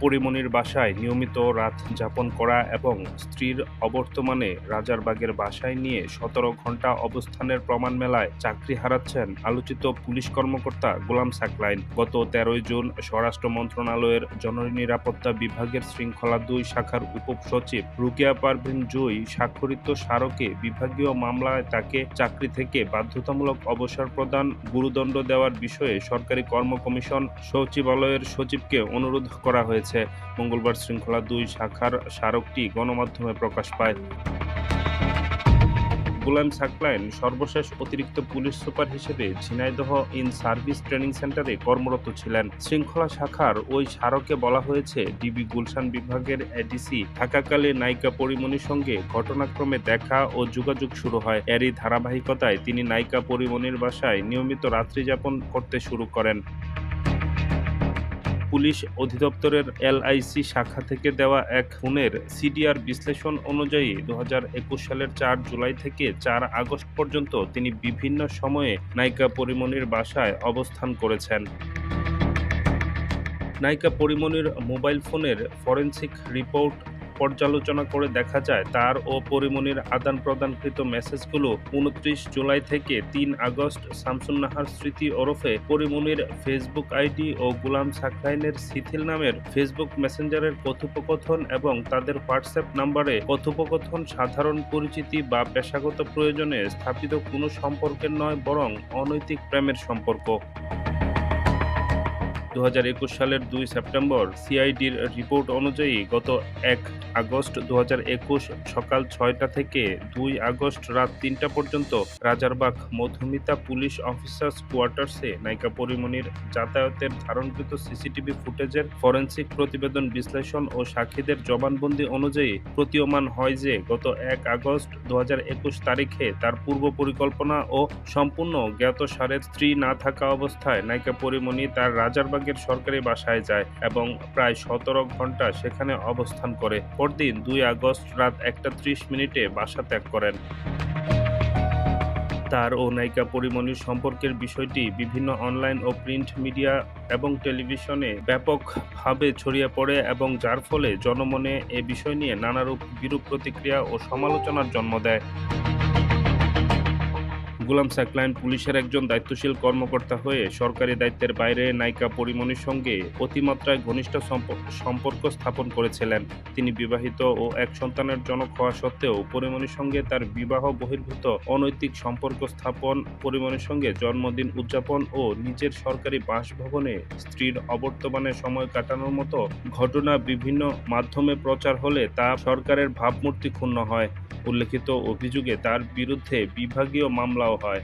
পরীমনির বাসায় নিয়মিত রাত যাপন করা এবং স্ত্রীর অবর্তমানে রাজারবাগের বাসায় নিয়ে ১৭ ঘণ্টা অবস্থানের প্রমাণ মেলায় চাকরি হারাচ্ছেন আলোচিত পুলিশ কর্মকর্তা গোলাম সাকলাইন। গত ১৩ জুন স্বরাষ্ট্র মন্ত্রণালয়ের জননিরাপত্তা বিভাগের শৃঙ্খলা ২ শাখার উপসচিব রুকিয়া পারভীন জুঁই স্বাক্ষরিত স্মারকে বিভাগীয় মামলায় তাকে চাকরি থেকে বাধ্যতামূলক অবসর প্রদান, গুরুদণ্ড দেওয়ার বিষয়ে সরকারি কর্ম কমিশন সচিবালয়ের সচিবকে অনুরোধ করা হয়েছে। মঙ্গলবার শৃঙ্খলা ২ শাখার স্মারকটি গণমাধ্যমে প্রকাশ পায়। গোলাম সাকলাইন সর্বশেষ অতিরিক্ত পুলিশ সুপার হিসেবে ঝিনাইদহ ইন সার্ভিস ট্রেনিং সেন্টারে কর্মরত ছিলেন। শৃঙ্খলা শাখার ওই স্মারকে বলা হয়েছে, ডিবি গুলশান বিভাগের এডিসি থাকাকালে নায়িকা পরীমনির সঙ্গে ঘটনাক্রমে দেখা ও যোগাযোগ শুরু হয়। এরই ধারাবাহিকতায় তিনি নায়িকা পরীমনির বাসায় নিয়মিত রাত্রি যাপন করতে শুরু করেন। পুলিশ অধিদপ্তরের এলআইসি শাখা থেকে দেওয়া এক ফোনের সিডিআর বিশ্লেষণ অনুযায়ী ২০২১ সালের ৪ জুলাই থেকে ৪ আগস্ট পর্যন্ত তিনি বিভিন্ন সময়ে নায়িকা পরীমনির বাসায় অবস্থান করেছেন। নায়িকা পরীমনির মোবাইল ফোনের ফরেনসিক রিপোর্ট পর্যালোচনা করে দেখা যায়, তার ও পরীমনির আদান-প্রদানকৃত মেসেজগুলো ২৯ জুলাই থেকে ৩ আগস্ট শামসুন নাহার স্মৃতি ওরফে পরীমনির ফেসবুক আইডি ও গোলাম সাকলাইনের শিথিল নামের ফেসবুক মেসেঞ্জারের কথোপকথন এবং তাদের হোয়াটসঅ্যাপ নাম্বারে কথোপকথন সাধারণ পরিচিতি বা পেশাগত প্রয়োজনে স্থাপিত কোনো সম্পর্কের নয়, বরং অনৈতিক প্রেমের সম্পর্ক। ২০২১ সালের ২ সেপ্টেম্বর সিআইডির রিপোর্ট অনুযায়ী গত ১ আগস্ট ২০২১ সকাল ৬টা থেকে ২ আগস্ট রাত ৩টা পর্যন্ত রাজারবাগ মধুমিতা পুলিশ অফিসার্স কোয়ার্টার্সে নায়িকা পরীমনির যাতায়াতের ধারণকৃত সিসিটিভি ফুটেজের ফরেনসিক প্রতিবেদন বিশ্লেষণ ও সাক্ষীদের জবানবন্দি অনুযায়ী প্রতীয়মান হয় যে গত ১ আগস্ট ২০২১ তারিখে তার পূর্ব পরিকল্পনা ও সম্পূর্ণ জ্ঞাতসারের স্ত্রী না থাকা অবস্থায় নায়িকা পরীমনি তার রাজারবাগের সরকারি বাসায় যায় এবং প্রায় ১৭ ঘণ্টা সেখানে অবস্থান করে। পরদিন ২ আগস্ট রাত ১টা ৩০ বাসা ত্যাগ করেন। তার ও নায়িকা পরীমনির সম্পর্কের বিষয়টি বিভিন্ন অনলাইন ও প্রিন্ট মিডিয়া এবং টেলিভিশনে ব্যাপকভাবে ছড়িয়ে পড়ে এবং যার ফলে জনমনে এ বিষয় নিয়ে নানারূপ বিরূপ প্রতিক্রিয়া ও সমালোচনার জন্ম দেয়। গোলাম সাকলাইন পুলিশের একজন দায়িত্বশীল কর্মকর্তা হয়ে সরকারি দায়িত্বের বাইরে নায়িকা পরীমনির সঙ্গে অতিমাত্রায় ঘনিষ্ঠ সম্পর্ক স্থাপন করেছিলেন। তিনি বিবাহিত ও এক সন্তানের জনক হওয়া সত্ত্বেও পরীমনির সঙ্গে তার বিবাহ বহির্ভূত অনৈতিক সম্পর্ক স্থাপন, পরীমনির সঙ্গে জন্মদিন উদযাপন ও নিজের সরকারি বাসভবনে স্ত্রীর অবর্তমানে সময় কাটানোর মতো ঘটনা বিভিন্ন মাধ্যমে প্রচার হলে তা সরকারের ভাবমূর্তি ক্ষুণ্ণ হয়। উল্লেখিত অভিযোগে তার বিরুদ্ধে বিভাগীয় মামলাও হয়।